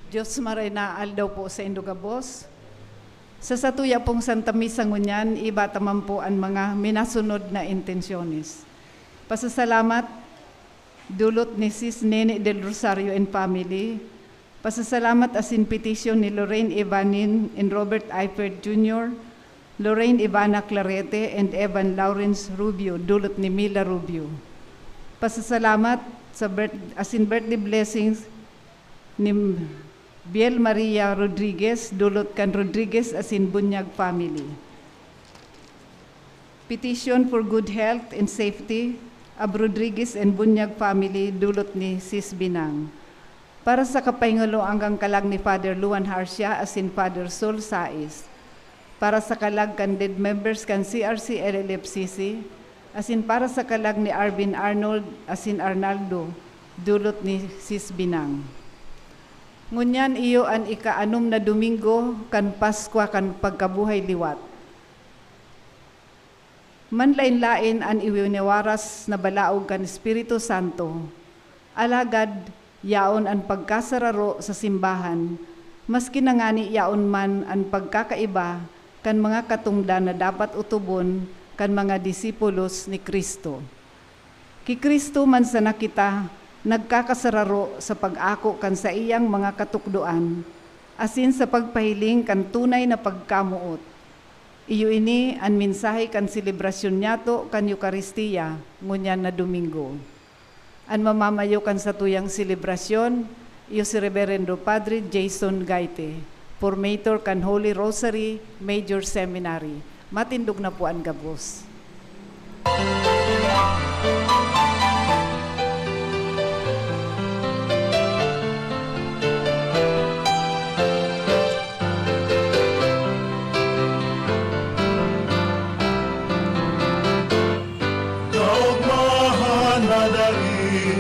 Diyos maray na aldaw po sa Indogabos. Sa satuya pong Santa Misa ngunyan, iba taman po ang mga minasunod na intensyones. Pasasalamat, dulot ni Sis Nene del Rosario and family. Pasasalamat as in petition ni Lorraine Evanin and Robert Eifert Jr., Lorraine Ivana Clarete and Evan Lawrence Rubio, dulot ni Mila Rubio. Pasasalamat sa as in birthday blessings ni Biel Maria Rodriguez, dulot kan Rodriguez as in Bunyag family. Petition for good health and safety, Ab Rodriguez and Bunyag family, dulot ni Sis Binang. Para sa kapahingalo hanggang kalag ni Father Luan Harcia as in Father Sol Sais. Para sa kalag kan dead members kan CRC LLFCC, as in para sa kalag ni Arvin Arnold as in Arnaldo, dulot ni Sis Binang. Ngunyan iyo an ika-6 na Domingo kan Pasko kan pagkabuhay liwat. Manlain-lain an iwiniwaras na balaog kan Espiritu Santo. Alagad yaon an pagkasararo sa simbahan, maski nangani yaon man an pagkakaiba kan mga katungdan na dapat utubon kan mga disipulos ni Kristo. Ki Kristo man sa nakita nagkakasararo sa pag-ako kan sa iyang mga katukduan, asin sa pagpahiling kan tunay na pagkamuot. Iyo ini ang mensahe kan selebrasyon niyato kan Eucharistia ngunyan na Domingo. Ang mamamayo kan sa tuyang selebrasyon, iyo si Reverendo Padre Jason Gaite, formator kan Holy Rosary Major Seminary. Matindog na po ang gabos.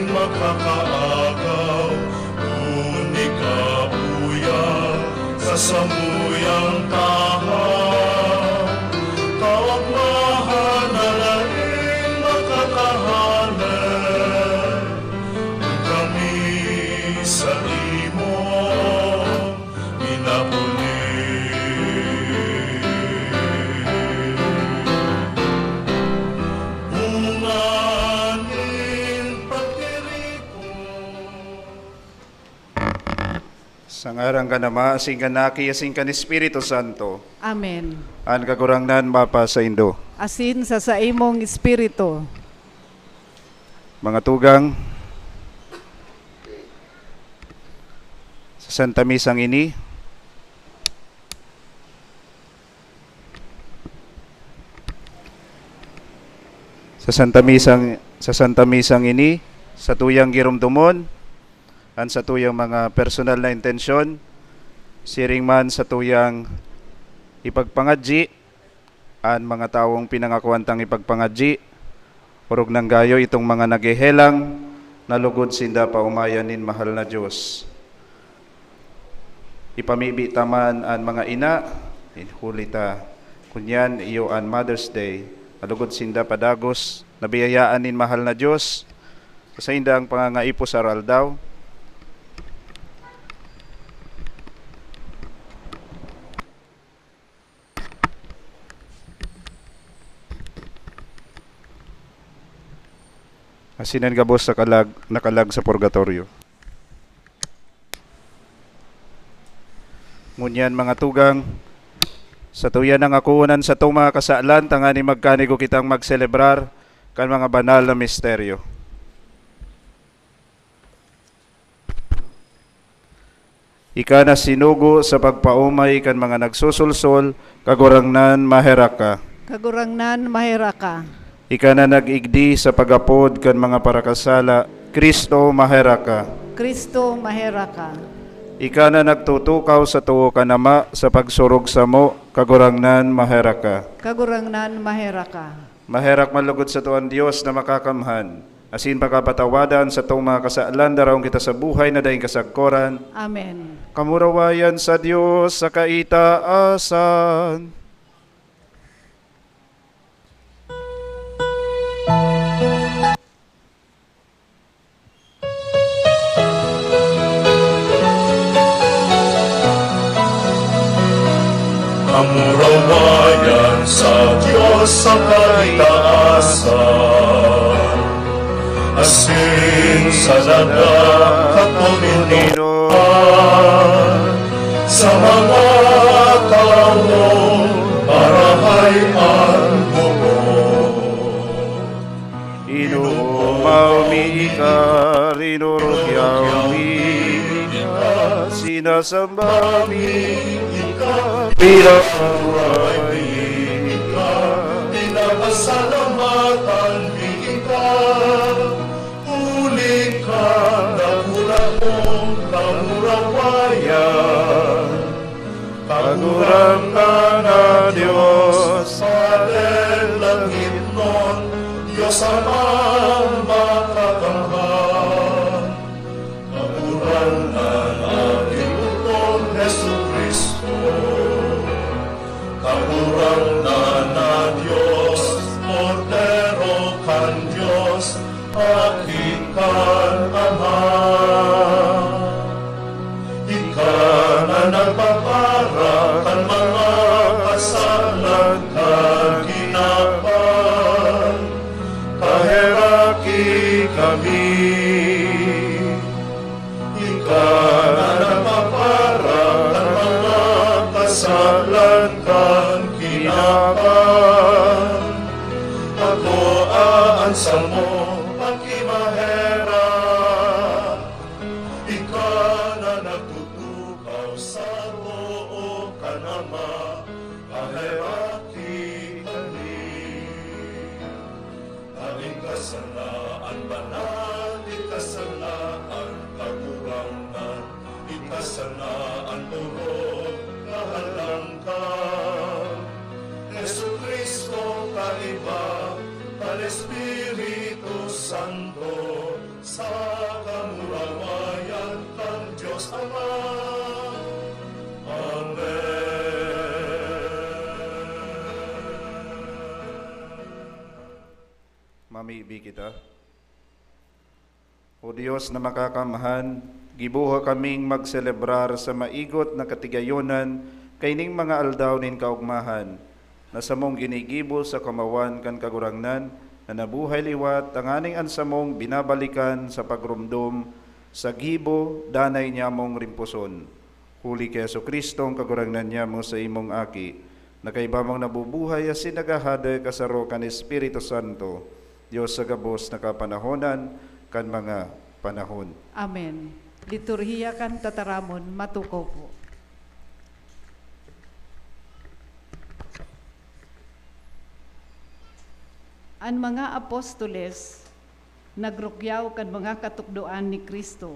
Makakaagaw, ngunit kauya sa samuyang tahaw. Kaugmahan na laing makakahanap, kami sa imo minahuli. Sangarang ka nama, asing kanaki, asing kan Espiritu Santo. Amen. An kagurangnan mapa sa Indo. Asin sa imong espiritu. Mga tugang, sa Santa Misang ini, sa Santa Misang ini, sa tuyang girumdumon, an sa tuyang mga personal na intensyon, siring man sa tuyang ipagpangadji, an mga taong pinangakuantang ipagpangadji, urog ng gayo itong mga nagehelang, nalugod sinda pa umayanin mahal na Diyos. Ipamibi taman an mga ina, hulita, kunyan iyo an Mother's Day, nalugod sinda padagos, nabiyayaanin mahal na Diyos, sa inda ang pangangaipo sa aral daw, asinan gabos sa nakalag sa purgatorio. Ngunyan mga tugang, sa tuyan ng akunan sa tuma kasaalan, tangani magkanigo kitang magselebrar kan mga banal na misteryo. Ika na sinugo sa pagpaumay kan mga nagsusulsol, kagurangnan maheraka. Kagurangnan maheraka. Ika na nag-igdi sa pagapod kan mga parakasala, Kristo maheraka. Kristo maheraka. Ika na nagtutukaw sa tuo kanama sa pagsurog sa mo, kagurangnan maheraka. Kagurangnan maheraka. Maherak malugod sa tuan Diyos na makakamhan. Asin pagkapatawadan sa itong mga kasaalan, darawang kita sa buhay na daing kasagkoran. Amen. Kamurawayan sa Diyos sa kaitaasan. itaasan. Asin sa dagat katulinian, sa mga tao marahay ang bukod. Inuumaw mi ika, rinurugyaw mi ika, sinasamba mi ika, pinabuhay mi ika, Pinapasalamatan mi ika, huli ka na mong kamurawayan. Paguram na Diyos, Padre langit nun, Diyos Amang makakamhan. Kamuran na ating utol, Jesu Cristo. Kamuran na Diyos, Cordero kan Diyos, aking kan Ama. Ika na nagpapara kan mga kasalan kan ginapan. Kaheraki kami. Ika na nagpapara kan mga kasalan kan ginapan. Ako aansa mo pagkimahera. Ika na nagtutukaw sa roo ka nama, kaheraki kami. Aming kasalaan banal, ikasalaan kakurangan, ikasalaan turog, kahalangkan. Jesu Cristo kaiba, al Espiritu Santo, sa kamurawayan kan Diyos Ama. mamibi kita. O Diyos na makakamahan, gibuha kaming magselebrar sa maigot na katigayonan kayning mga aldaw nin kaugmahan, na samong ginigibo sa kamawan kan kagurangnan, na nabuhay liwat ang aning ansamong binabalikan sa pagrumdum sa gibo danay niya mong rimpuson. Huli kay Yesu Kristo ang kagurangnan niya mo sa imong aki, na kay bamang nabubuhay as sinagahada kasaro kan Espiritu Santo, Diyos sa gabos na kapanahonan kan mga panahon. Amen. Liturhiya kan tataramon, matuko po. Ang mga apostoles nagrukyaw kan mga katukdoan ni Kristo.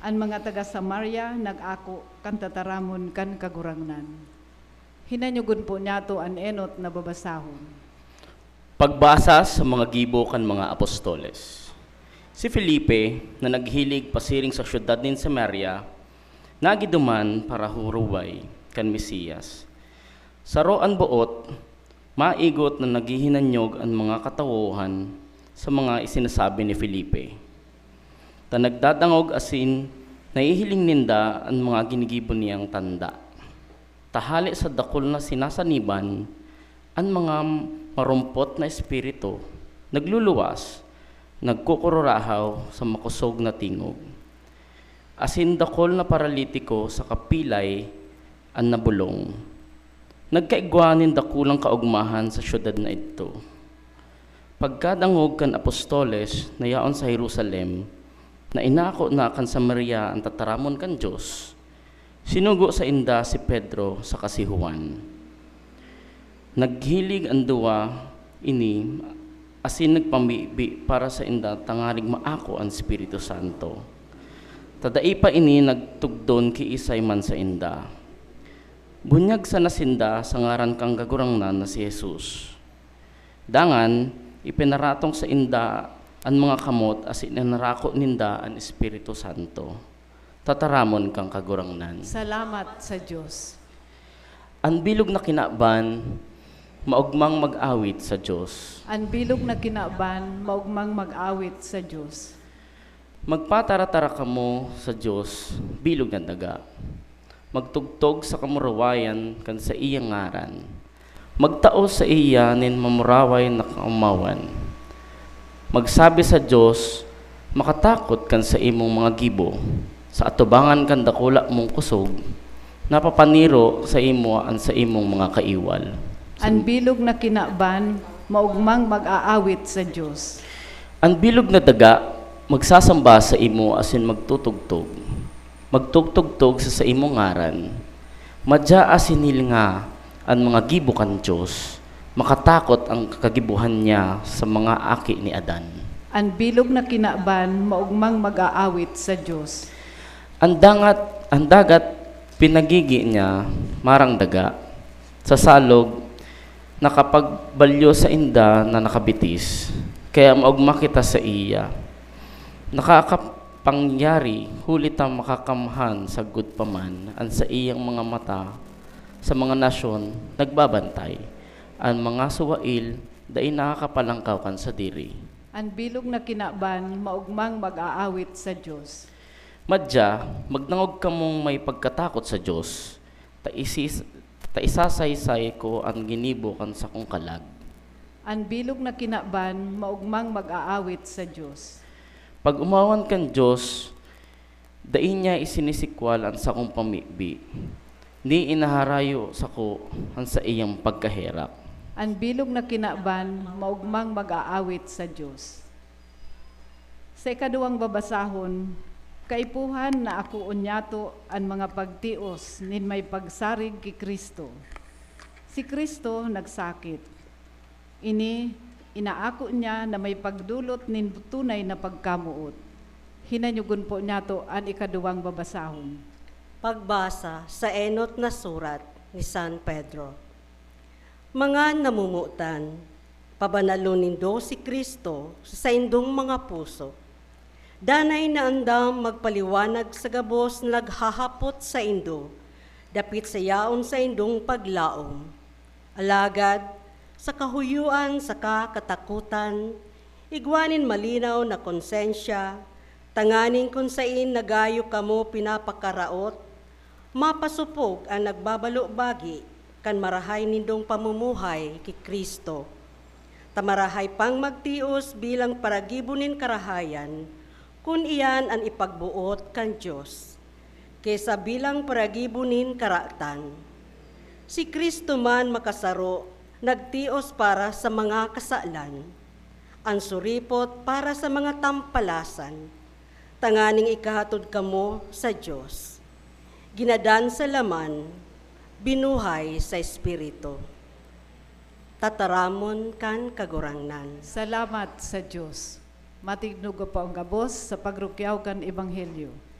Ang mga taga Samaria nag-ako kan tataramon kan kagurangnan. Hinanyugon po niya to an enot na babasahon. Pagbasa sa mga gibo kan mga apostoles. Si Felipe na naghilig pasiring sa syudad nin Samaria, nagiduman para huruway kan Mesiyas. Sa roan buot, maigot na naghihinanyog ang mga katawuhan sa mga isinasabi ni Felipe. Ta nagdadangog asin, naihiling ninda ang mga ginigibo niyang tanda. Tahali sa dakol na sinasaniban, ang mga marumpot na espiritu, nagluluwas, nagkukururahaw sa makusog na tingog. Asin dakol na paralitiko sa kapilay ang nabulong. Nagkaigwanin dakulang kaugmahan sa syudad na ito. Pagkadangog kan apostoles na yaon sa Jerusalem, na inako na kan Samaria ang tataramon kan Diyos, sinugo sa inda si Pedro sa kasihuan. Naghilig ang duwa ini, asin nagpamibi para sa inda tangarig maako ang Espiritu Santo. Tadai pa ini nagtugdon ki isay man sa inda. Bunyag sa nasinda sa ngaran kang kagurangnan na si Jesus. Dangan, ipinaratong sa inda ang mga kamot asin nanarako ninda ang Espiritu Santo. Tataramon kang kagurangnan. Salamat sa Diyos. Ang bilog na kinaban, maugmang mag-awit sa Diyos. Ang bilog na kinaban, maugmang mag-awit sa Diyos. Magpatara-tara kamo sa Diyos, bilog na daga. Magtugtog sa kamurawayan kan sa iyang ngaran. Magtao sa iya nin mamuraway na kaumawan. Magsabi sa Dios, makatakot kan sa imong mga gibo, sa atubangan kan dakula mong kusog, napapaniro sa imo an sa imong mga kaiwal. Ang bilog na kinaban, maugmang mag-aawit sa Diyos. Ang bilog na daga, magsasamba sa imo asin magtutugtog. Magtugtugtog sa imo ngaran. Madya asinil nga ang mga gibo kan Diyos, makatakot ang kagibuhan niya sa mga aki ni Adan. Ang bilog na kinaban, maugmang mag-aawit sa Diyos. Ang dagat, pinagigi niya, marang daga, sa salog, nakapagbalyo sa inda na nakabitis, kaya maugma kita sa iya. Nakakapangyari, hulit ang makakamhan sa good paman, ang sa iyang mga mata, sa mga nasyon, nagbabantay, ang mga suwail, dai nakakapalangkaw kan sa diri. Ang bilog na kinaban, maugmang mag-aawit sa Diyos. Madya, magnangog ka mong may pagkatakot sa Diyos, taisasaysay ko ang ginibo kan sa kong kalag. Ang bilog na kinaban, maugmang mag-aawit sa Diyos. Pag umawan kan Diyos, dai niya isinisikwal ang sa kong pamibi, ni inaharayo sa ko ang sa iyang pagkaherak. Ang bilog na kinaban, maugmang mag-aawit sa Diyos. Sa ikaduwang babasahon, kaipuhan na ako unyato ang mga pagtios nin may pagsarig ki Kristo. Si Kristo nagsakit. Inaako niya na may pagdulot nin tunay na pagkamuot. Hinanyugon po niya to ang ikaduwang babasahon. Pagbasa sa enot na surat ni San Pedro. Mga namumutan, pabanalunindo si Kristo sa indong mga puso. Danay na andam magpaliwanag sa gabos na naghahapot sa indo, dapit sa yaon sa indong paglaom. Alagad, sa kahuyuan sa katakutan, igwanin malinaw na konsensya, tanganing kung sain nagayo kamo pinapakaraot, mapasupog ang nagbabalo-bagi kan marahay nindong pamumuhay ki Kristo. Tamarahay pang magtios bilang paragibunin karahayan, kun iyan ang ipagbuot kan Diyos, kesa bilang paragibunin karatan. Si Kristo man makasaro, nagtios para sa mga kasalan, ang suripot para sa mga tampalasan, tanganing ikahatod kamo sa Diyos. Ginadan sa laman, binuhay sa Espiritu. Tataramon kan kagurangnan. Salamat sa Diyos. Matignog po ang gabos sa pagrukyaw kan Ebanghelyo.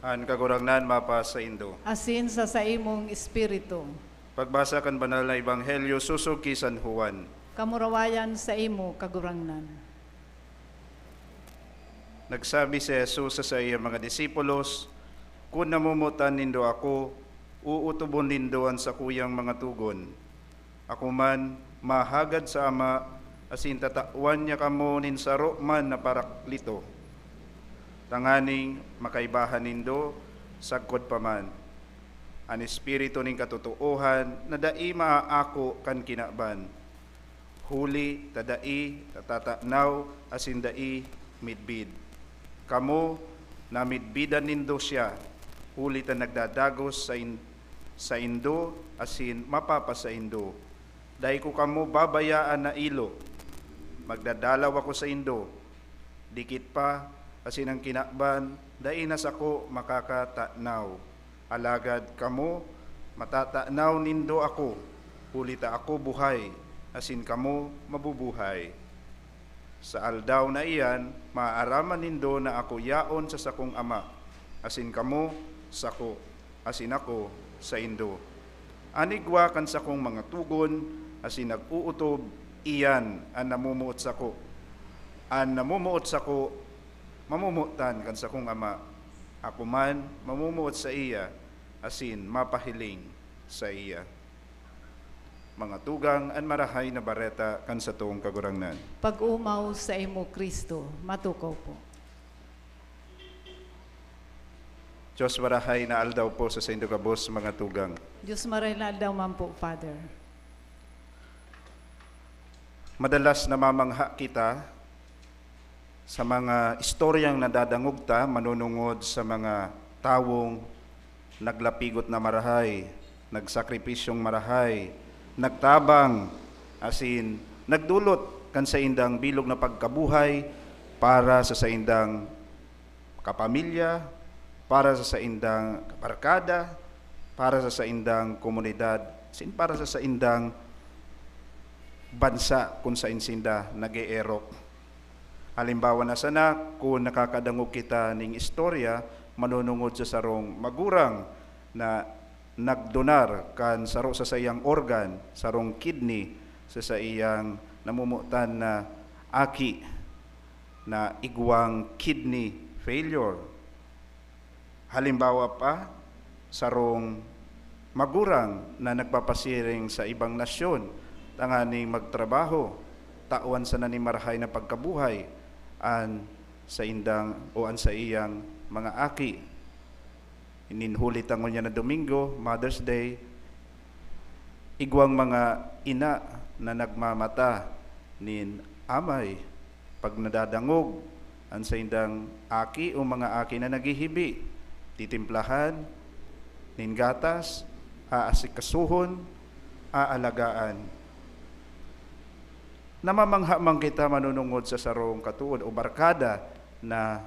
An kagurangnan mapa sa Indo. Asin sa imong espiritu. Pagbasa kan banal na Ebanghelyo susog ki San Juan. Kamurawayan sa imo kagurangnan. Nagsabi si Jesus sa iyang mga disipulos, kung namumutan nindo ako, uutubon nindoan sa kuyang mga tugon. Ako man, mahagad sa Ama, asin tatawan niya kamo nin saro man na paraklito. Tanganing makaibahan nindo, sagkod paman. an espiritu ning katotohan na dai maaako kan kinaban. Huli tadai tatatanaw asin dai midbid. Kamo na midbidan nindo siya, huli ta nagdadagos sa indo asin mapapa sa indo. Dahil ko kamo babayaan na ilo, magdadalaw ako sa indo, dikit pa asin ang kinakban, dainas ako makakatanaw. Alagad kamo matatanaw nindo ako, huli ta ako buhay, asin kamo mabubuhay. Sa aldaw na iyan, maaaraman nindo na ako yaon sa sakong ama, asin kamo sako, asin ako sa indo. Anigwa kan sakong mga tugon, asin nag-uutob, iyan ang namumuot sako. Ang namumuot sako, mamumutan kan sakong ama. Ako man, mamumuot sa iya, asin mapahiling sa iya. Mga tugang an marahay na bareta kan sa tuong kagurangnan. Pag-umaw sa imo Kristo, matukaw po. Diyos marahay na aldaw po sa indo kabos mga tugang. Diyos maray na daw man po, Father. Madalas namamangha kita sa mga istoryang nadadangugta manunungod sa mga tawong naglapigot na marahay, nagsakripisyong marahay, nagtabang, asin nagdulot kan sa indang bilog na pagkabuhay para sa indang kapamilya, para sa indang kabarkada, para sa indang komunidad, para sa indang bansa kung sa insinda nag-eerok. Halimbawa na sana kung nakakadangog kita ning istorya manunungod sa sarong magurang na nagdonar kan saro sa sayang organ, sarong kidney sa sayang namumutan na aki na igwang kidney failure. Halimbawa pa, sarong magurang na nagpapasiring sa ibang nasyon, tanganing magtrabaho, tauan sa nanimarahay na pagkabuhay, an sa indang o an sa iyang mga aki. Ininhuli tangon niya na Domingo, Mother's Day, igwang mga ina na nagmamata nin amay, pag nadadangog, an sa indang aki o mga aki na naghihibi, titimplahan, nin gatas, aasikasuhon, aalagaan. Namamangha man kita manunungod sa sarong katuod o barkada na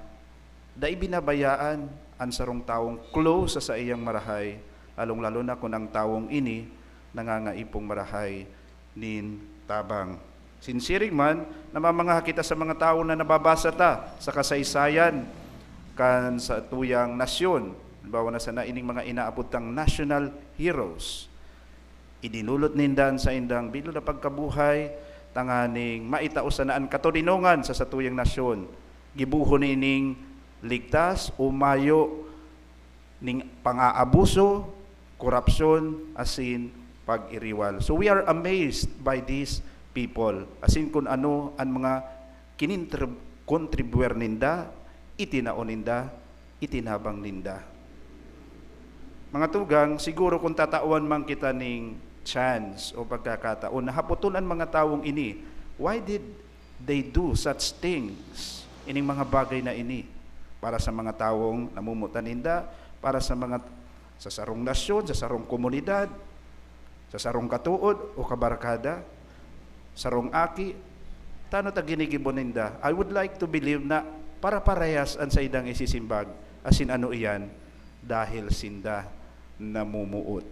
dai binabayaan ang sarong taong close sa iyang marahay, lalong-lalo na kung ang taong ini nangangaipong marahay nin tabang. Sinsiring man, namamangha kita sa mga tao na nababasa ta sa kasaysayan kan sa tuyang nasyon. Halimbawa na sana ining mga inaabutang national heroes. Idinulot nindan sa indang bilo na pagkabuhay, tanganing maitausanaan katolinongan sa satuyang nasyon. Gibuhon nining ligtas o mayo ning pang-aabuso, korupsyon, asin pag-iriwal. So we are amazed by these people. Asin kung ano ang mga kinintribuer ninda, itinaon ninda, itinabang ninda. Mga tugang, siguro kung tatawan man kita ning chance o pagkakataon, nahaputon ang mga tawong ini, why did they do such things? Ining mga bagay na ini, para sa mga tawong namumutan ninda, para sa mga sa sarong nasyon, sa sarong komunidad, sa sarong katuod o kabarkada, sarong aki, tano ta ginigibon ninda. I would like to believe na para parehas an sa idang isisimbag, asin ano iyan, dahil sinda namumuot.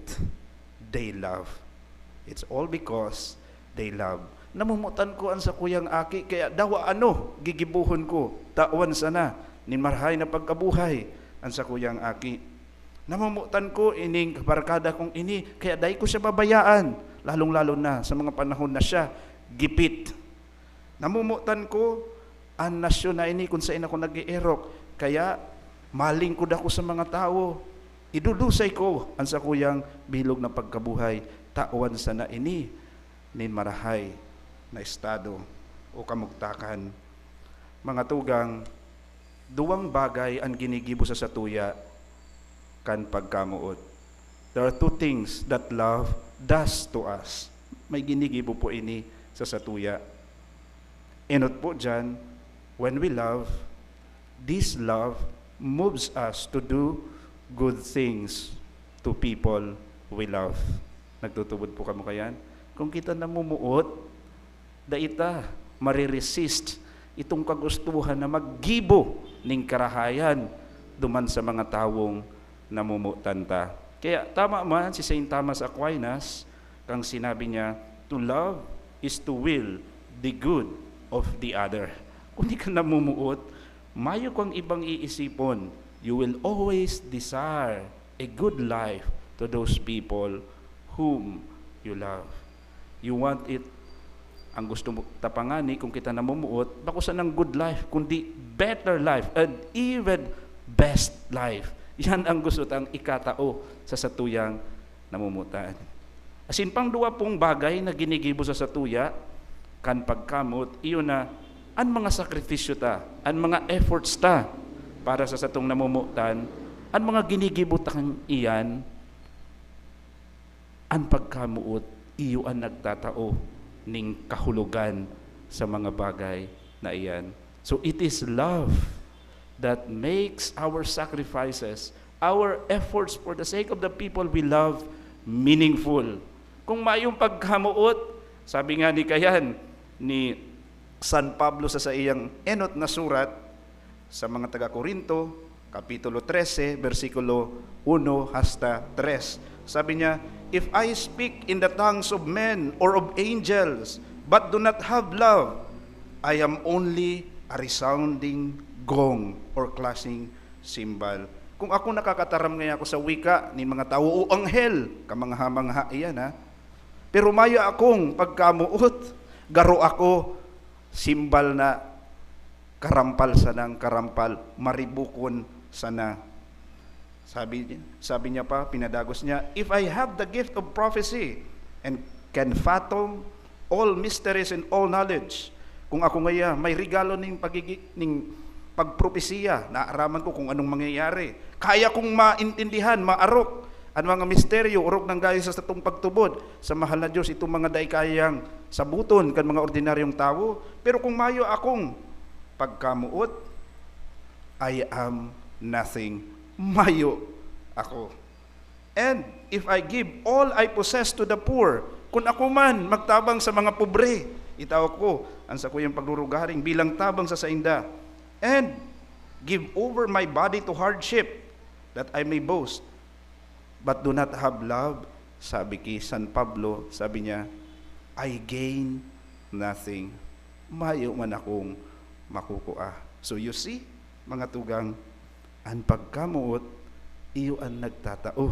They love. It's all because they love. Namumutan ko an sa kuyang aki, kaya dawa ano, gigibuhon ko, tawan sana, nin marhay na pagkabuhay, an sa kuyang aki. Namumutan ko ining barkada kong ini, kaya dahi ko siya babayaan, lalong-lalo na sa mga panahon na siya, gipit. Namumutan ko, ang nasyon na ini kung saan ako nag-ierok, kaya maling ko dako sa mga tao, idulusay ko ang sa kuyang bilog na pagkabuhay, tawan sa na ini, nin marahay na estado o kamugtakan. Mga tugang, duwang bagay ang ginigibo sa satuya kan pagkamuot. There are two things that love does to us. May ginigibo po ini sa satuya. Enot po dyan, when we love, this love moves us to do good things to people we love. Nagtutubod po kamo kayan? Kung kita namumuot, daita, mariresist itong kagustuhan na maggibo ning karahayan duman sa mga tawong namumutan ta. Kaya tama man si Saint Thomas Aquinas kang sinabi niya, to love is to will the good of the other. Kung di ka namumuot, mayo kang ibang iisipon. You will always desire a good life to those people whom you love. You want it, ang gusto mo tapangani kung kita namumuot, bakusan ng good life, kundi better life, and even best life. Yan ang gusto tang ikatao sa satuyang namumutan. Asin pang duwa pong bagay na ginigibo sa satuya, kan pagkamot, iyon na, an mga sakripisyo ta, an mga efforts ta, para sa satong namumutan, an mga ginigibo tang iyan, an pagkamuot, iyo ang nagtatao ning kahulugan sa mga bagay na iyan. So it is love that makes our sacrifices, our efforts for the sake of the people we love, meaningful. Kung mayong pagkamuot, sabi nga ni Kayan, ni San Pablo sa iyang enot na surat sa mga taga-Korinto, Kapitulo 13, versikulo 1 hasta 3. Sabi niya, if I speak in the tongues of men or of angels, but do not have love, I am only a resounding gong or clashing cymbal. Kung ako nakakataram ngayon ako sa wika ni mga tao o anghel, kamangha-mangha iyan ha. Pero mayo akong pagkamuot, garo ako, simbal na karampal sanang karampal, maribukon sana. Sabi niya pa, pinadagos niya, if I have the gift of prophecy and can fathom all mysteries and all knowledge, kung ako ngaya may regalo ning pagpropesiya, naaraman ko kung anong mangyayari, kaya kong maintindihan, maarok ang mga misteryo, urok ng gayo sa satong pagtubod sa mahal na Diyos, itong mga day kayang sabuton kan mga ordinaryong tao. Pero kung mayo akong pagkamuot, I am nothing. Mayo ako. And if I give all I possess to the poor, kung ako man magtabang sa mga pobre, itaw ko ang sa kuyang pagrurugaring bilang tabang sa sainda, and give over my body to hardship, that I may boast, but do not have love, sabi kay San Pablo, sabi niya, I gain nothing. Mayo man akong makukuha. So you see, mga tugang, ang pagkamuot, iyo ang nagtatao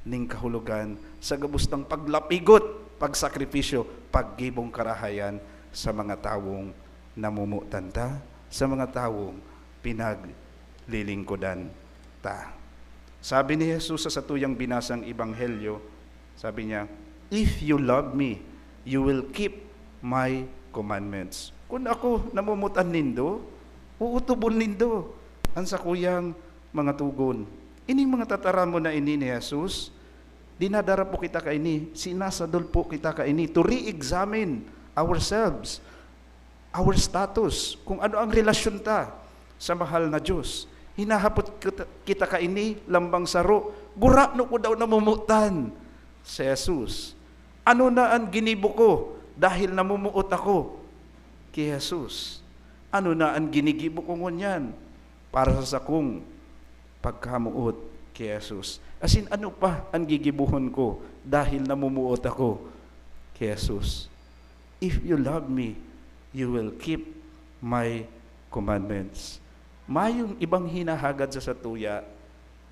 ning kahulugan sa gabustang paglapigot, pagsakripisyo, paggibong karahayan sa mga tawong namumutan ta, sa mga tawong pinaglilingkudan ta. Sabi ni Jesus sa satuyang binasang ebanghelyo, sabi niya, if you love me, you will keep my commandments. Kung ako namumutan nindo, uutubon nindo ang sakuyang mga tugon. Ining mga tataram mo na ini ni Jesus, dinadara po kita kaini, sinasadol po kita kaini to re-examine ourselves, our status, kung ano ang relasyon ta sa mahal na Diyos. Hinahapot kita kaini, lambang saro, gura no ko daw namumutan si Jesus. Ano na ang ginibo ko dahil namumuot ako kay Jesus? Ano na ang ginigibo ko ngunyan para sa sakong pagkamuot kay Jesus? As in, ano pa ang gigibuhon ko dahil namumuot ako kay Jesus? If you love me, you will keep my commandments. Mayong ibang hinahagad sa satuya,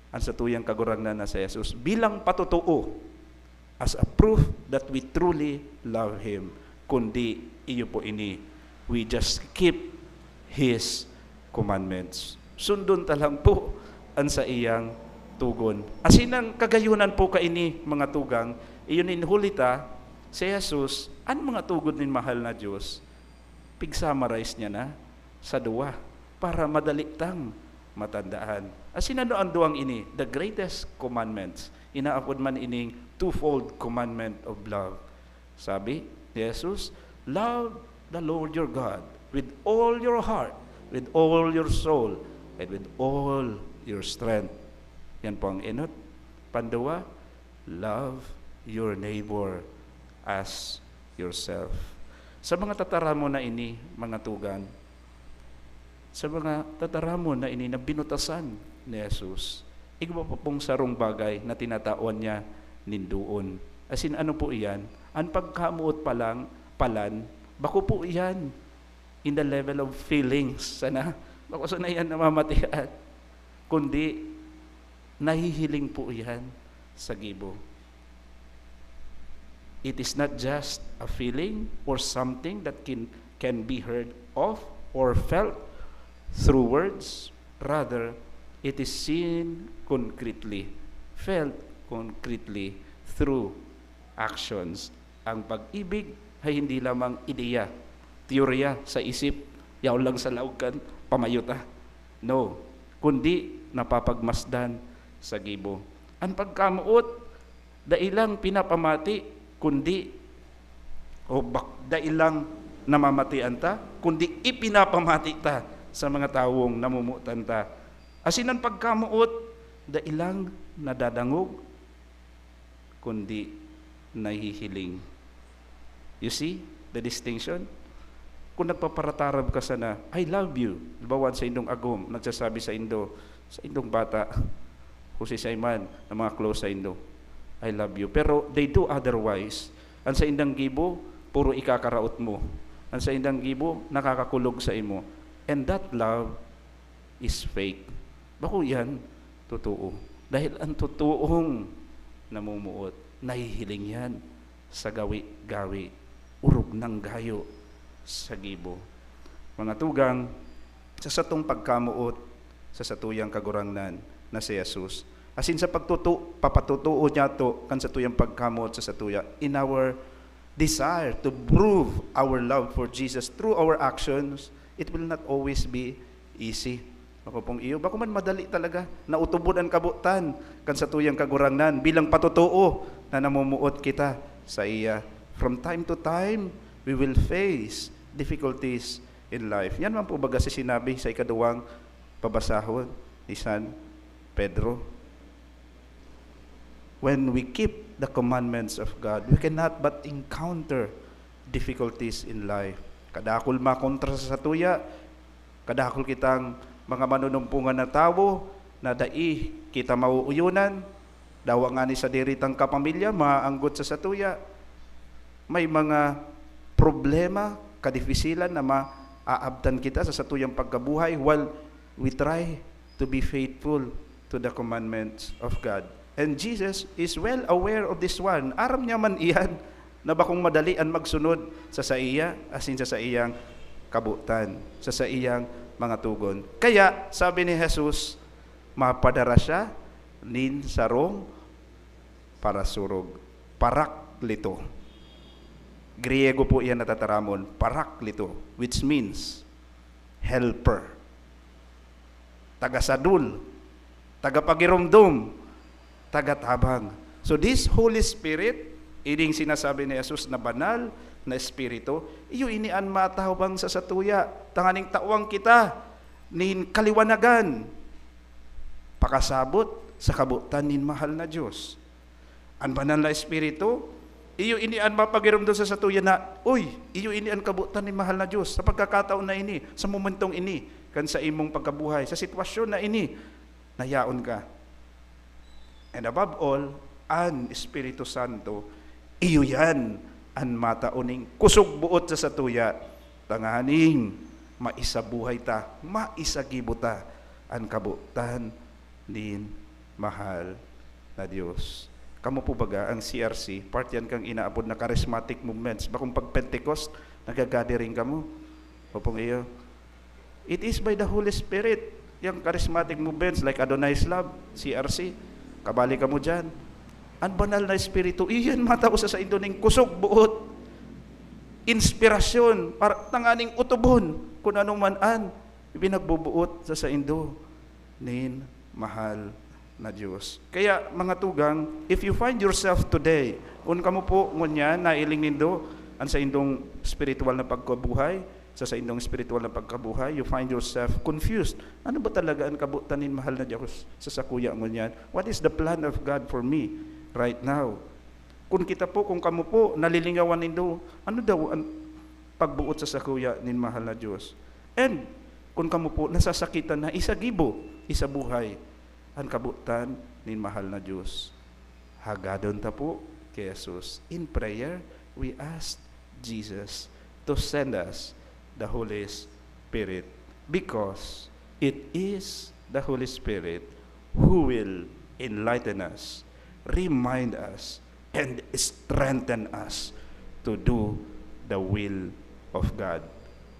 ang satuyang kagurangnan na sa Jesus, bilang patutuo, as a proof that we truly love Him. Kundi, iyo po ini, we just keep His commandments. Sundon talang po ang sa iyang tugon. Asin ang kagayunan po kaini, mga tugang, iyon inhulita, si Jesus, ang mga tugon ni mahal na Diyos, pig-summarize niya na sa duwa, para madali tang matandaan. Asin ano ang duwang ini? The greatest commandments inaapod man ining twofold commandment of love. Sabi ni Jesus, love the Lord your God with all your heart, with all your soul, and with all your strength. Yan po ang enot. Pandawa, love your neighbor as yourself. Sa mga tataramo na ini, mga tugan, sa mga tataramo na ini na binutasan ni Jesus, igba pa pong sarong bagay na tinatawan niya nindoon. As in, ano po iyan? Ang pagkamuot palan, bako po iyan in the level of feelings. Sana, bako sana yan namamatian. Kundi, nahihiling po iyan sa gibo. It is not just a feeling or something that can be heard of or felt through words. Rather, it is seen concretely, felt concretely through actions. Ang pag-ibig ay hindi lamang ideya, teorya sa isip, yaw lang sa laugan, pamayuta. No, kundi napapagmasdan sa gibo. Ang pagkamuot, dailang pinapamati, kundi dailang namamatian ta, kundi ipinapamati ta sa mga tawong namumutan ta. Asin ang pagkamuot, dailang nadadangog, kundi nahihiling. You see the distinction? Kung nagpaparatarab ka sana, I love you. Bawan sa indong agom, nagsasabi sa indong bata, kung si Simon, na mga close sa indo, I love you. Pero they do otherwise. Ang sa indang gibo, puro ikakaraot mo. Ang sa indang gibo, nakakakulog sa imo. And that love is fake. Bako yan, totoo. Dahil ang totoong namumuot, nahihiling yan sa gawi-gawi, urog ng gayo sa gibo. Mga tugang, sa satong pagkamuot, sa satuyang kagurangnan na si Jesus, asin sa papatutuo niya to kan satuyang pagkamuot sa satuya, in our desire to prove our love for Jesus through our actions, it will not always be easy. Ako pong iyo, bako man madali talaga na utubod ang kabutan kan sa tuyang kagurangnan bilang patutuo na namumuot kita sa iya. From time to time, we will face difficulties in life. Yan man po baga si sinabi sa ikaduwang pabasahon ni San Pedro. When we keep the commandments of God, we cannot but encounter difficulties in life. Kadakol makontra sa satuya, kadakol kitang mga manunumpungan na tao na dai kita mauuyunan, dawa nga ni sa diritang kapamilya, maanggot sa satuya. May mga problema, kadifisilan na maaabtan kita sa satuyang pagkabuhay while we try to be faithful to the commandments of God. And Jesus is well aware of this one. Aram niya man iyan na bakong madalian magsunod sa iya, asin sa iyang kabutan, sa iyang mga tugon. Kaya, sabi ni Jesus, mapadara siya nin sarong para surog. Paraklito. Griego po iyan natataramon. Paraklito, which means helper. Tagasadul. Tagapagirumdum. Tagatabang. So this Holy Spirit, ining sinasabi ni Jesus na banal na espiritu, iyo inian matahubang sa satuya, tanganing tawang kita, nin kaliwanagan, pakasabot sa kabutan nin mahal na Diyos. Ang banal na espiritu, iyo inian mapagirumdum sa satuya na, iyo inian kabutan nin mahal na Diyos, sa pagkakataon na ini, sa momentong ini, kan sa imong pagkabuhay, sa sitwasyon na ini, nayaon ka. And above all, ang Espiritu Santo, iyo yan, ang matauning kusog buot sa satuya, tanganing maisabuhay ta, maisagibo ta, ang kabutan din mahal na Diyos. Kamu po baga, ang CRC, part yan kang inaabot na charismatic movements. Bakong pag Pentecost, nagagathering kamo. Opong iyo. It is by the Holy Spirit, yung charismatic movements like Adonai's Love, CRC, kabali ka mo dyan. Ang banal na espiritu, iyan matao sa indoning kusog buot. Inspirasyon, para tanganing utubon, kung anong manan, pinagbubuot sa indo, nin mahal na Diyos. Kaya mga tugang, if you find yourself today, kung kamo po ngunya nailing nindo ang sa indong spiritual na pagkabuhay, sa indong spiritual na pagkabuhay, you find yourself confused. Ano ba talaga ang kabutanin mahal na Diyos sa sakuya ngunyan? What is the plan of God for me right now? Kung kita po, kung kamo po nalilingawan nindo, ano daw ang pagbuot sa sakuya nin mahal na Diyos? And kung kamo po nasasakitan na isagibo, isabuhay, ang kabutan nin mahal na Diyos. Hagadon ta po kay Jesus. In prayer, we ask Jesus to send us the Holy Spirit, because it is the Holy Spirit who will enlighten us, remind us, and strengthen us to do the will of God.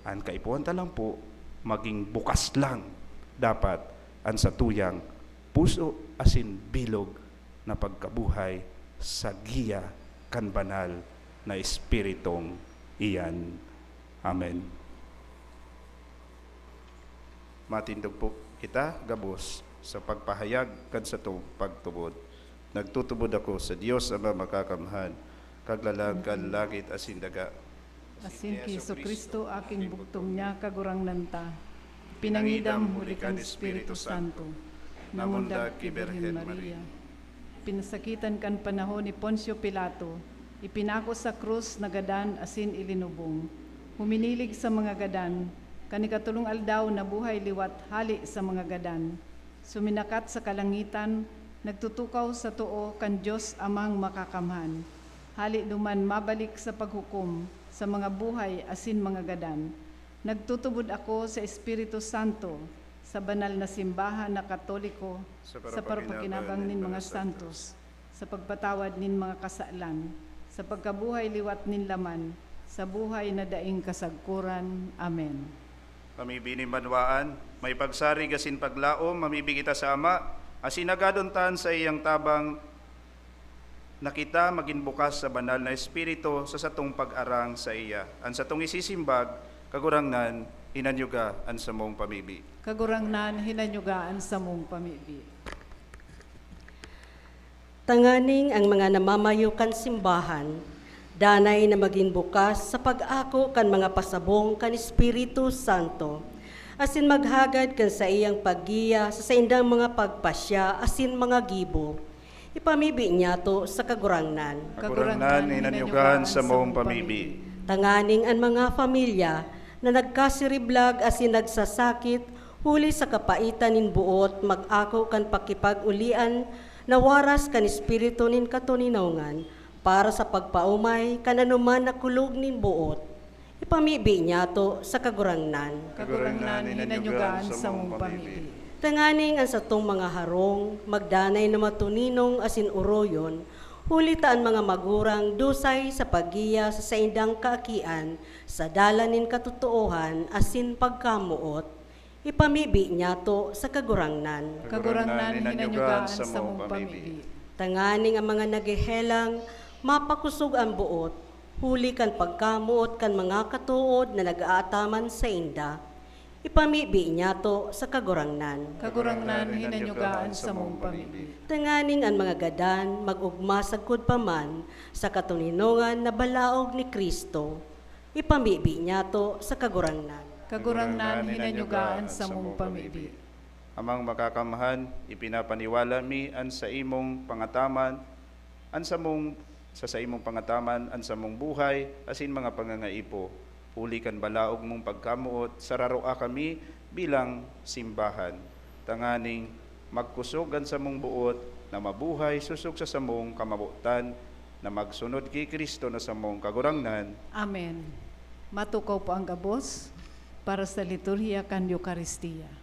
Ang kaipuan ta lang po, maging bukas lang dapat ang satuyang puso asin bilog na pagkabuhay sa giya kan banal na espiritong iyan. Amen. Matindog po kita, gabos, sa pagpahayag kan sa itong pagtubod. Nagtutubod ako sa Diyos Ama makakamhan, kaglalag kan langit asin daga. Asin ki Kristo aking buktong niya kagurang nanta. Pinangidam huli kan Espiritu Santo. Namundag ki Birhen Maria. Pinasakitan kan panahon ni Poncio Pilato. Ipinako sa krus na gadan asin ilinubong. Huminilig sa mga gadan. Kanikatulong aldaw na buhay liwat hali sa mga gadan. Suminakat sa kalangitan. Nagtutukaw sa tuo kan Diyos amang makakamhan. Hali duman mabalik sa paghukom sa mga buhay asin mga gadan. Nagtutubod ako sa Espiritu Santo, sa banal na simbahan na Katoliko, sa parapakinabang nin mga santos, sa pagpatawad nin mga kasalan, sa pagkabuhay liwat nin laman, sa buhay na daing kasagkuran. Amen. Mamibini manwaan, may pagsari gasin paglaom, mamibig kita sa Ama, asin nagadontan sa iyang tabang na kita maging bukas sa banal na Espiritu sa satong pag-arang sa iya. Ang satong isisimbag, kagurangnan, hinanyuga ang samong pamibi. Kagurangnan, hinanyugaan sa mong pamibi. Tanganing ang mga namamayukan simbahan, danay na maging bukas sa pag-ako kan mga pasabong kan Espiritu Santo, asin maghagad kan sa iyang paggiya sa indang mga pagpasya asin mga gibo. Ipamibi niya to sa kagurangnan. Kagurangnan, hinanyugan sa mong pamibi. Tanganing ang mga pamilya na nagkasiriblag asin nagsasakit, huli sa kapaitan nin buot, mag-ako kan pakipag-ulian, na waras kan Espiritu nin katuninongan, para sa pagpaumay kan anuman na kulog nin buot. Ipamibi niya to sa kagurangnan. Kagurangnan, hinanyugaan sa mong pamibi. Tanganing ang satong mga harong, magdanay na matuninong asin uroyon, hulitaan mga magurang dusay sa paggiya sa saindang kaakian, sa dalanin katutuohan asin pagkamuot, ipamibi niya to sa kagurangnan. Kagurangnan, hinanyugaan sa mong pamibi. Tanganing ang mga nagihelang, mapakusog ang buot, huli kan pagkamuot kan mga katuod na nag-aataman sa inda, ipamibi niya to sa kagurangnan. Kagurangnan, hinanyugaan sa mong pamibi. Tanganing ang mga gadan, mag-ugma sagkod pa man sa katuninongan na balaog ni Kristo, ipamibi niya to sa kagurangnan. Kagurangnan, hinanyugaan sa mong pamibi. Amang makakamahan, ipinapaniwala mi an sa imong pangataman, sa imong pangataman, an sa mong buhay, asin mga pangangaipo. Huli kan balaog mong pagkamuot, sararoa kami bilang simbahan. Tanganing magkusugan sa mong buot, na mabuhay susog sa samong kamabutan, na magsunod kay Kristo na samong kagurangnan. Amen. Matukaw po ang gabos para sa liturhiya kan Eucharistia.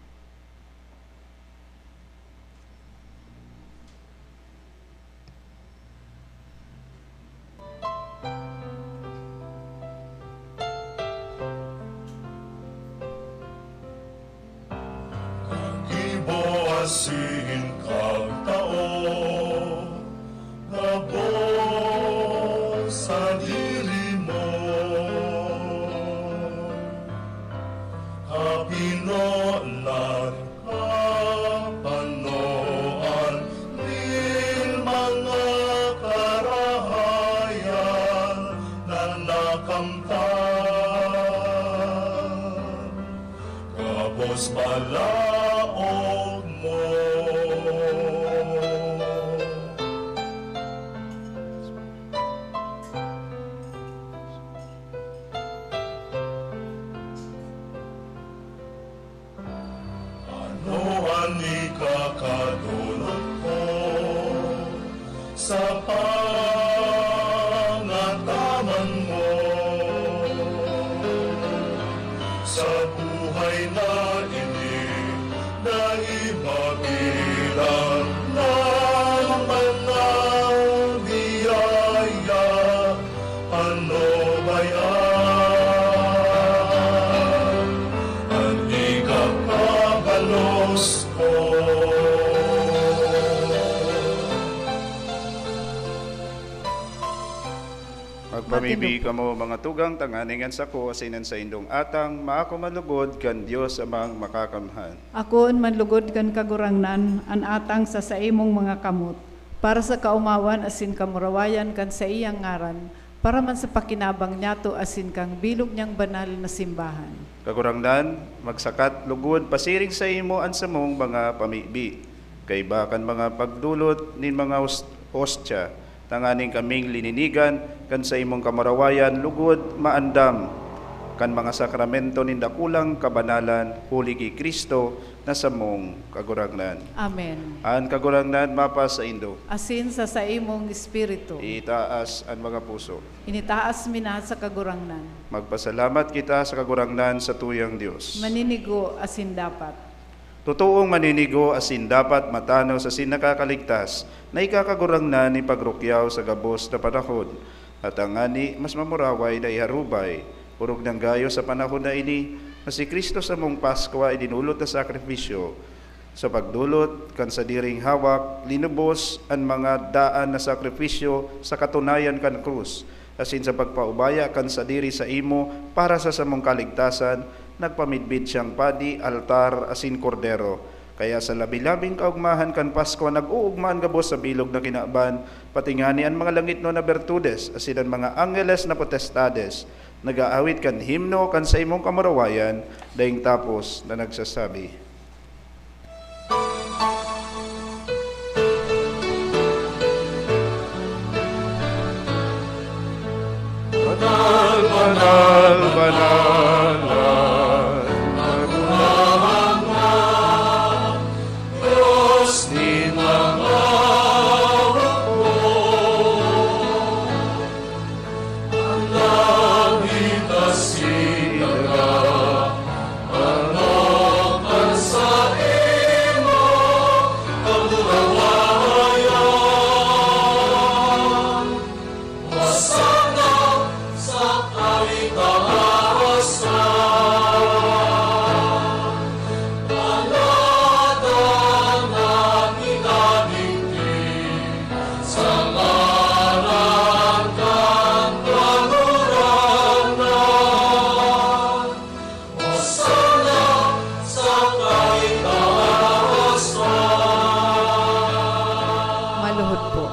Asin kagtao, nabo sa diri mo. Kapinolan, kapanoan, gabos balaod mo. Ano ang ikakadulot ko sa pangataman mo? Sa buhay na ini na imabilang naman ng biyaya, ano ba yan? Ang ikapabalos ko. Magpamibi ka mo mga tugang tanganingan sa ko asinan sa indong atang maako malugod kan Dios amang makakamhan. Akoon manlugod kan kagurangnan, an atang sa imong mga kamot, para sa kaumawan asin kamurawayan kan sa iyang ngaran, para man sa pakinabang niyato asin kang bilog niyang banal na simbahan. Kagurangnan, magsakat lugod pasiring sa imo an samong mga pamibi. Kay bakan mga pagdulot nin mga hostya, tanganing kaming lininigan kan sa imong kamarawayan lugod maandam kan mga sakramento nin dakulang kabanalan huli ki Kristo na samong kagurangnan. Amen. An kagurangnan mapa sa indo. Asin sa imong espiritu, Itaas ang mga puso. initaas mina sa kagurangnan. Magpasalamat kita sa kagurangnan sa tuyang Dios. Maninigo asin dapat. Totoong maninigo asin dapat matanaw sa sinakakaligtas na ikakagurangnan ni pagrukyaw sa gabos na panahon. At ang ani mas mamuraway na iharubay, urog ng gayo sa panahon na ini, na si Kristo sa mong Pasko ay dinulot na sakripisyo. Sa pagdulot, kan sa diring hawak, linubos ang mga daan na sakripisyo sa katunayan kan krus. Asin sa pagpaubaya kan sa diri sa imo para sa samong kaligtasan, nagpamidbid siyang padi, altar, asin kordero. Kaya sa labi-labing kaugmahan kan Pasko, nag-uugmaan gabos sa bilog na kinaaban, patingani ang mga langit no na bertudes, asin ang mga angeles na potestades, nag-aawit kan himno kan sa imong kamarawayan, daing tapos na nagsasabi. Banal, banal, banalan, nagunahang na, Diyos ni mga ko. Ang langit na sinaga, manok ang sa imo, kamurawayan, wasana sa kalitasan. Paladan ang inaningin sa ngaran kang kagurangnan. Wasana sa kalitasan. Maluhod po.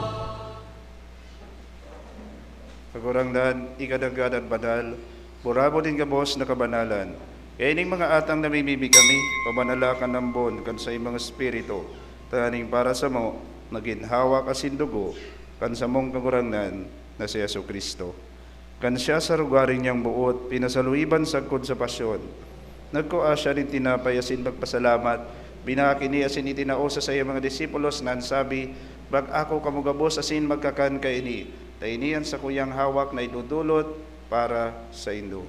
Kagurangnan, ikadagad at badal, burabo din gabos na kabanalan. Kaya ining mga atang namimibi kami, pabanalakan ng bon kan sa imong espiritu, taning para sa mo, naginhawa kasin dugo, kan sa mong kagurangnan na si Yesu Kristo. Kan siya sa rugaring niyang buot, pinasaluiban sagkod sa pasyon. Nagkoa siya rin tinapay asin magpasalamat, binakini asin itinausa sa iyang mga disipulos na sabi, bag ako kamugabos asin magkakan kay ini, tainian sa kuyang hawak na idudulot para sa indo.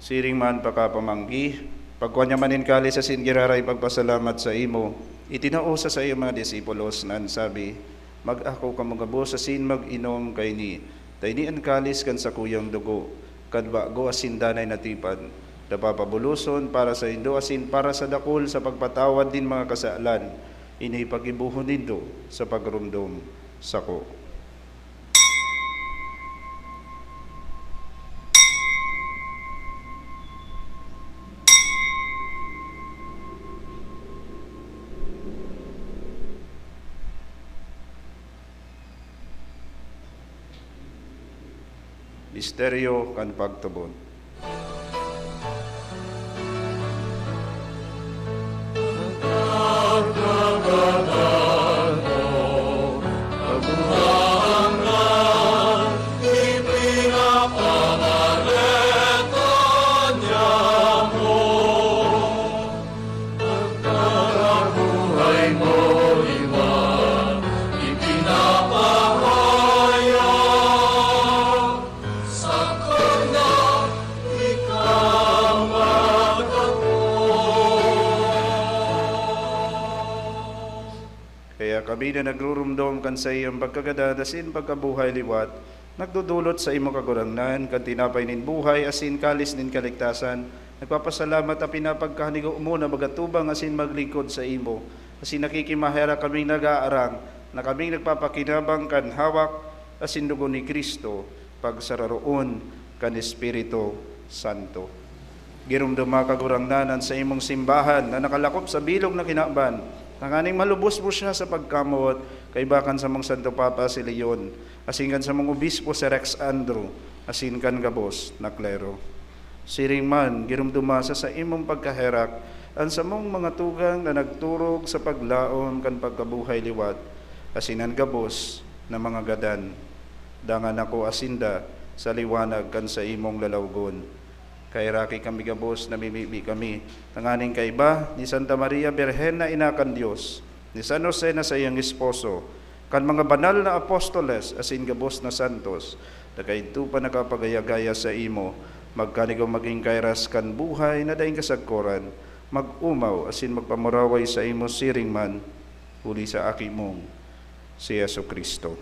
Siring man pakapamanggi, pagkuanya manin kali sa singiraray pagpasalamat sa imo, itinausa sa iyo mga disipulos na sabi, mag-ako kamagabo sa sin mag-inom kay ni, tayni ang kalis kan sa kuyang dugo, kad bago asin danay natipad, napapabuluson para sa indo asin para sa dakul sa pagpatawad din mga kasalan, inay pagibuhon nindo sa pagrumdom sa ko. misteryo kan pagtubon. Kaya kami na nagrurumdom kan sa iyong pagkagadadasin, pagkabuhay liwat, nagdudulot sa imong kagurangnan, kan tinapay nin buhay, asin kalis nin kaligtasan, nagpapasalamat at pinapagkahanigo mo na magatubang asin maglingkod sa imo, asin nakikimahera kaming nag-aarang, na kaming nagpapakinabang kan hawak, asin dugo ni Kristo, pagsararoon kan Espiritu Santo. Girumduma kagurangnanan sa imong simbahan na nakalakop sa bilog na kinaban, nanganing malubos mo siya sa pagkamot, kaibakan sa mong Santo Papa si Leon, asingan sa mong obispo si Rex Andrew, asinkan gabos na klero. Siring man, girumduma sa imong pagkaherak, ang sa mong mga tugang na nagturog sa paglaom kan pagkabuhay liwat, asinan gabos na mga gadan, dangan ako asinda sa liwanag kan sa imong lalawgon. Kay raki kami gabos, namimibi kami, tanganing kaiba ni Santa Maria Birhen na inakan Diyos, ni San Jose na sa iyang esposo, kan mga banal na apostoles, asin gabos na santos, na kainto pa nakapagayagaya sa imo, magkanigaw maging kairas kan buhay na daing kasagkoran, mag-umaw, asin magpamuraway sa imo siring man, huli sa aki mong si Yesu Kristo.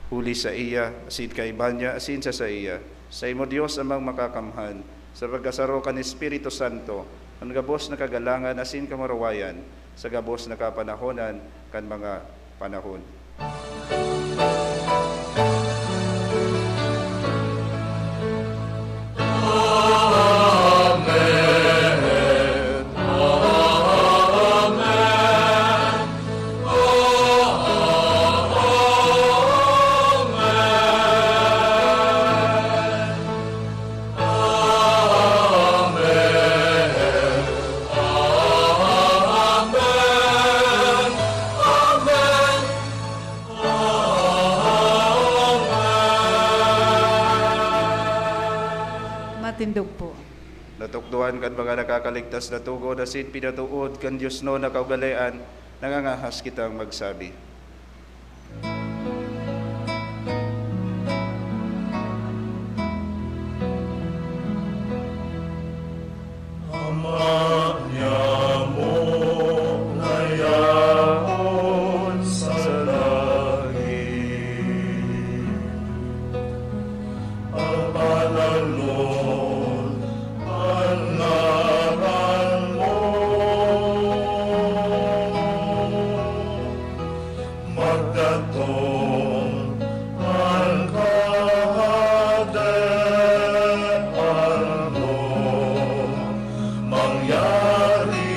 Huli sa iya, asin kaiba niya, asin sa iya, sa imo Diyos amang makakamhan, sa pagkasaro kan Espiritu Santo, ang gabos na kagalangan asin kamarawayan, sa gabos na kapanahonan kan mga panahon. Matindog po. Natukduhan kan mga nakakaligtas na tugon, asin pinatuod kan Diyos no na kaugalian, nangangahas kitang magsabi. Ama niya mo ngayon sa langit, ang panalon, ang ngaran mo, magdatong ang kahadaan mo, mangyari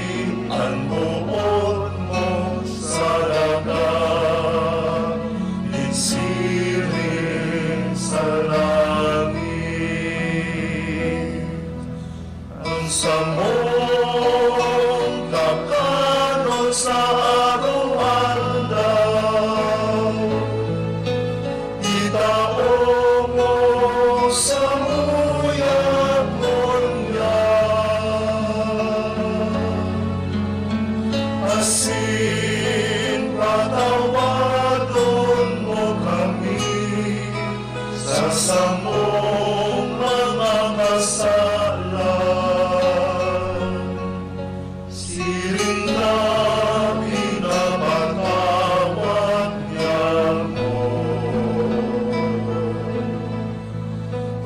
ang buod mo sa dagat, isiling sa langit. Ang samong kakanon sa araw-araw, itaong mo sa muyag munya, asin patawadon mo kami sa samong mga kasalan. Siring na pinapatawad niya mo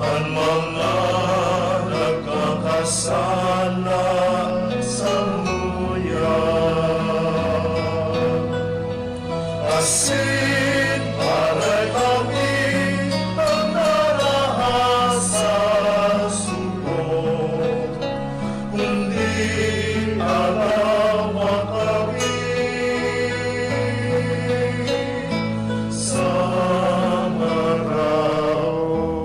ang mga nagkakasala sa muyan. Asin para kami ang narahas sa sulok, kundi alawa kami sa maraw.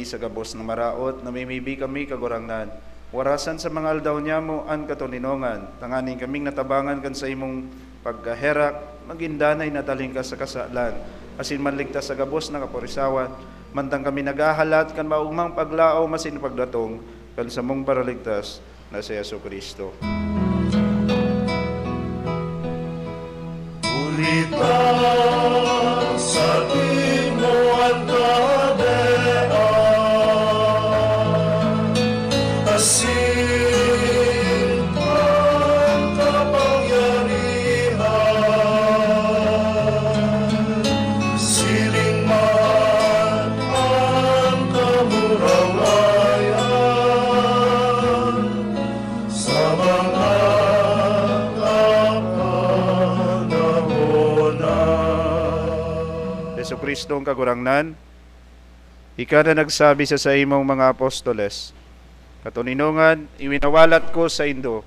sa gabos ng maraot, namimibi kami kagurangnan. Warasan sa mga aldaw niya mo an katuninongan, tanganing kaming natabangan kan sa imong pagkaherak, magindanay nataling ka sa kasalan, asin manligtas sa gabos ng kaporisawan, mantang kami nagahalat kan maugmang paglao masin pagdatong, kan sa mong paraligtas na si Yesu Kristo. Ulita sa imo ang kadean, asin ang kapangyarihan, siling man ang kamurawayan, sa mga Yesu Kristo ang kagurangnan, ika na nagsabi sa imong mga apostoles, katuninongan, iwinawalat ko sa indo.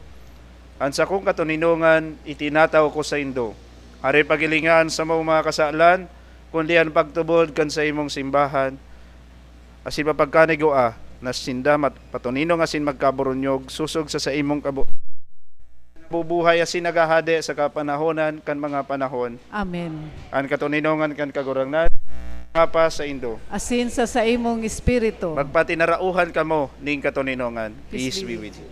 Ang sa kong katuninongan, itinataw ko sa indo. Ari pagilingaan sa mga kasalan, kundi ang pagtubod kan sa imong simbahan. Asin mapagkanigoa, nasinda patuninong asin magkaburunyog, susog sa imong bubuhay asin nagahade sa kapanahonan kan mga panahon. Amen. Ang katuninongan kan kagurangnan, pa sa indo. Asin sa imong espiritu. Magpatinarauhan kamo ning katuninongan. Peace be with you.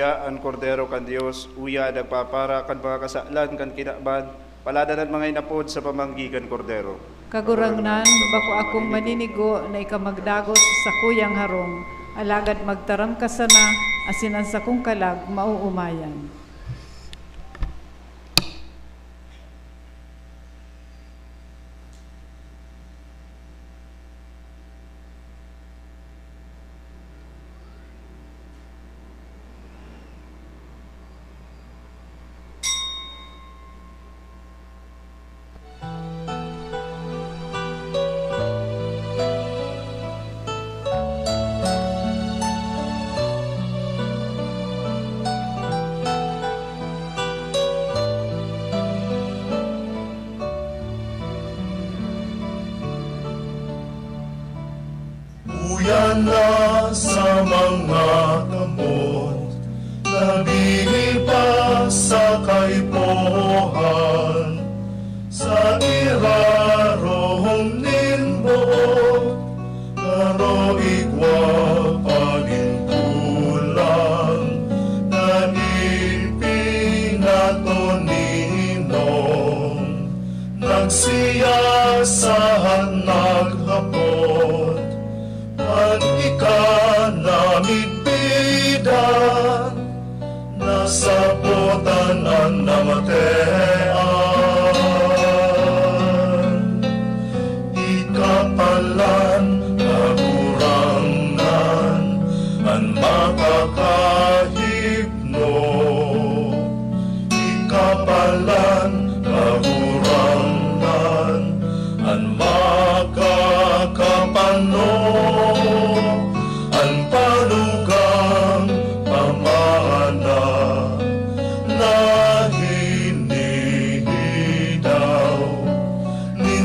Ang kordero kan Dios, uya nagpapara kan mga kasalan kan kinakban, paladanan mga inapod sa pamanggigan kordero. Kagurangnan, bako akong maninigo na ikamagdagos sa kuyang harong, alagad magtaram ka sana, asinan sa kong kalag, mauumayan. Uyan na sa mga kamot, nabihipag sa kaipohan, sa irarong ninbot, karo igwa pagintulang, na ipinatoninong, nagsiyasahan naghapot, ang ikanamigbidan, nasa potanan na matean.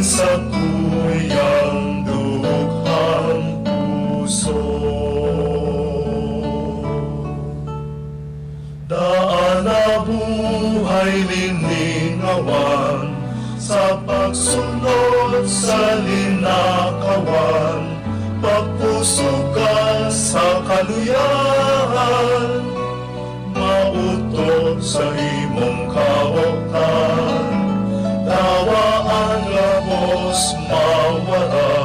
sa tuyang dukhang puso. Daan na buhay liningawan sa pagsunod sa linakawan, pagpusukan sa kaluyahan, mautot sa imong kaoktan, dawaan labos mawara,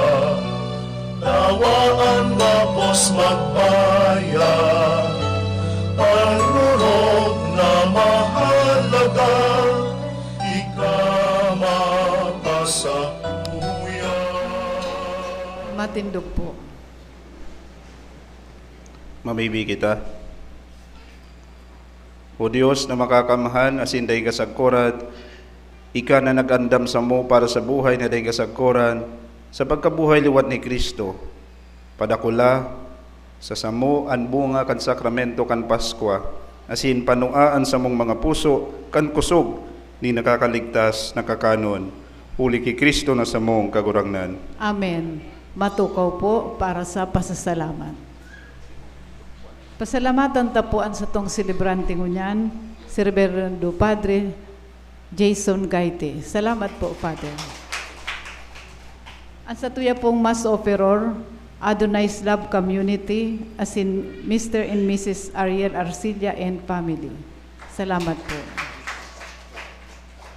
dawaan labos magpaya, panurog na mahalaga, matindog po. Mamibi kita. O Diyos na makakamahal, asin dahi kasagkoran, ika na nagandam sa mo para sa buhay na dahi kasagkoran, sa pagkabuhay liwat ni Kristo, padakula, sa samo an bunga kan sakramento kan Paskwa, asin panuaan sa mong mga puso, kan kusog, ni nakakaligtas, nakakanon, huli ki Kristo na sa mong kagurangnan. Amen. Matukaw po para sa pasasalamat. Pasalamatan tapuan sa tong celebrante ngunyan, si Reverendo Padre Jason Gaite. Salamat po, Father. Ang sa tuya pong Mass Offeror, Adonai's Love Community, as in Mr. and Mrs. Ariel Arcilla and family. Salamat po.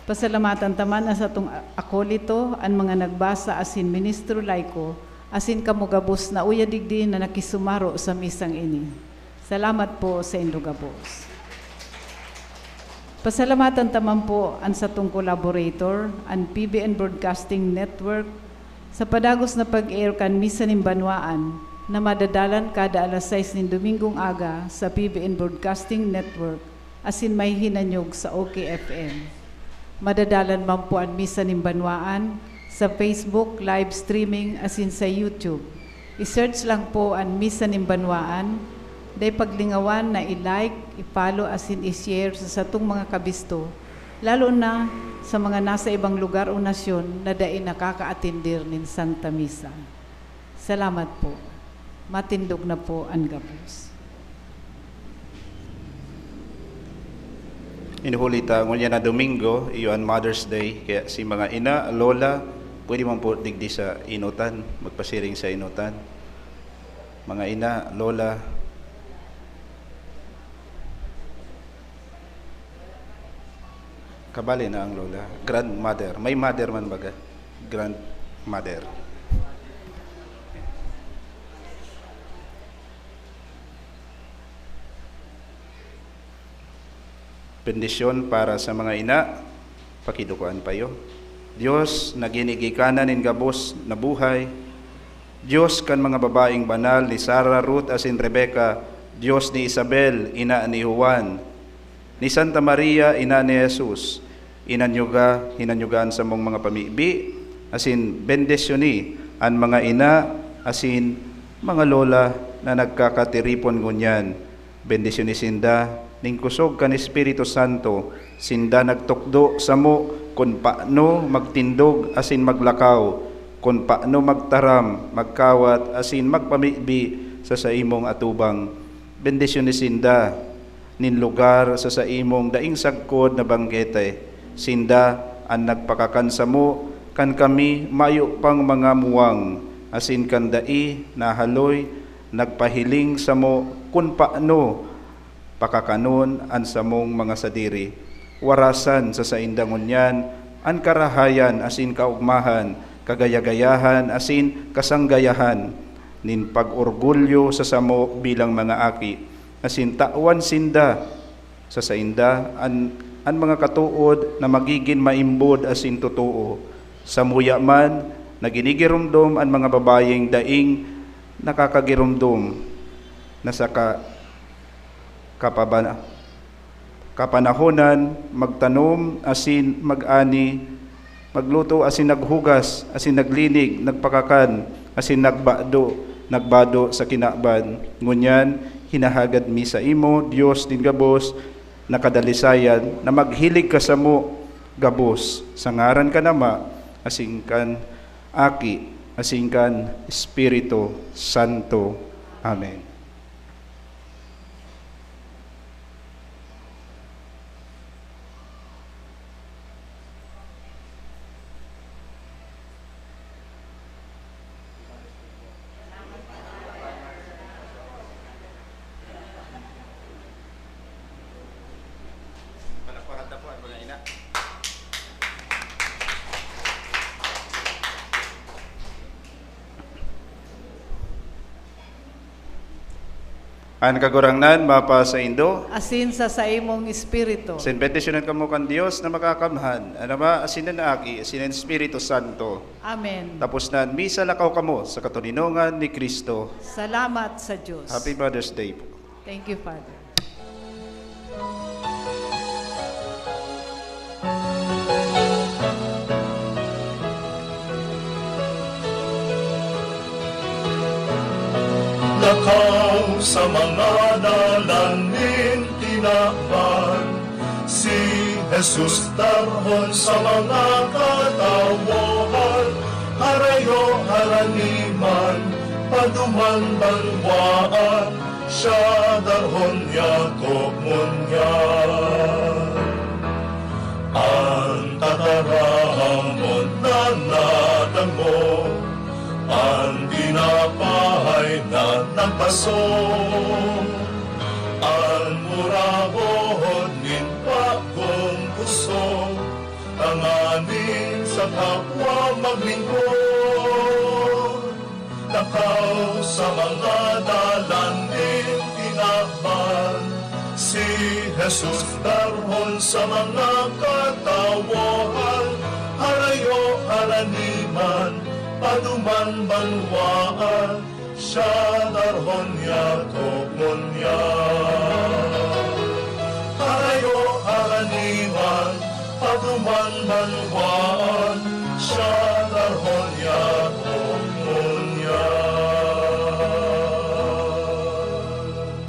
Pasalamatan taman sa itong akolito, ang mga nagbasa asin ministro laiko, asin kamugabos na uyadigdi na nakisumaro sa misang ini. Salamat po sa indugabos. Pasalamatan taman po ang sa itong collaborator, ang PBN Broadcasting Network, sa padagos na pag-air kan misa ng Banwaan, na madadalan kada alas 6 ng Domingong aga sa PBN Broadcasting Network, asin may hinanyog sa OKFM. Madadalan man po ang misa ng Banwaan sa Facebook, live streaming, asin sa YouTube. I-search lang po ang misa ng Banwaan, day paglingawan na i-like, i-follow, asin i-share sa satong mga kabisto, lalo na sa mga nasa ibang lugar o nasyon na dai nakaka-atindir ng Santa Misa. Salamat po. Matindog na po ang gabos. Inuhulita ngunya na Domingo, iyon Mother's Day, kaya si mga ina, lola, pwede man po digdi sa inutan, magpasiring sa inutan. Mga ina, lola, kabali na ang lola, grandmother, may mother man baga, grandmother. Bendisyon para sa mga ina, pakidukuan payo. Diyos, naginigikanan in gabos na buhay. Diyos kan mga babaeng banal ni Sarah, Ruth, asin Rebecca. Diyos ni Isabel, ina ni Juan. Ni Santa Maria, ina ni Jesus. Hinanyugaan sa mong mga pamibi. Asin bendisyoni ang mga ina, asin mga lola na nagkakatiripon ngunyan. Bendisyoni sinda, ning kusog kan Espiritu Santo, sinda nagtukdo sa mo kung paano magtindog asin maglakaw, kung paano magtaram, magkawat asin magpamibi sa imong atubang. Bendisyon ni sinda nin lugar sa imong daing sagkod na banggete, sinda ang nagpakakan sa mo kan kami mayo pang mga muwang, asin kan dai nahaloy nagpahiling sa mo kung paano pakakanon an samong mga sadiri. Warasan sa saindangon yan, an karahayan asin kaugmahan, kagayagayahan asin kasanggayahan, nin pag-orgulyo sa samo bilang mga aki, asin tawan sinda sa sainda, an mga katuod na magiging maimbod asin totoo. Samuya man, na ginigirumdom ang mga babayeng daing nakakagirumdom, na sa kapanahonan, magtanom, asin mag-ani, magluto, asin naghugas, asin naglinig, nagpakakan, asin nagbado sa kinaban. Ngunyan, hinahagad mi sa imo, Diyos din gabos, nakadalisayan, na maghilig ka sa mo, gabos, sa ngaran ka nama, asingkan Aki, asingkan Espiritu Santo. Amen. Ang kagurangnan, mapa sa Indo, asin sa imong espiritu. sin petisyonan kamo kan Dios na makakamhan, anama asinan na Aki, asinan Espiritu Santo. Amen. Tapos na, misa lakaw kamo sa katuninongan ni Kristo. Salamat sa Diyos. Happy Mother's Day po. Thank you, Father. Lakaw sa mga dalanin tinakpan, si Jesus tarhon sa mga katawohan, harayo haraniman, paduman banwaan, siya darhon Yakob munyan. Ang tatarahamon na natango, ang dinapahay na nagpasong, ang murahon nin pagkong puso, tanganin sa kapwa maglingkod. Lakaw sa mga dalanin tinakpan, si Jesus darhon sa mga katawohan, harayo haraniman, paduman banwaan, siya darhon Yakob munyan. Harayo haraniman, paduman banwaan, siya darhon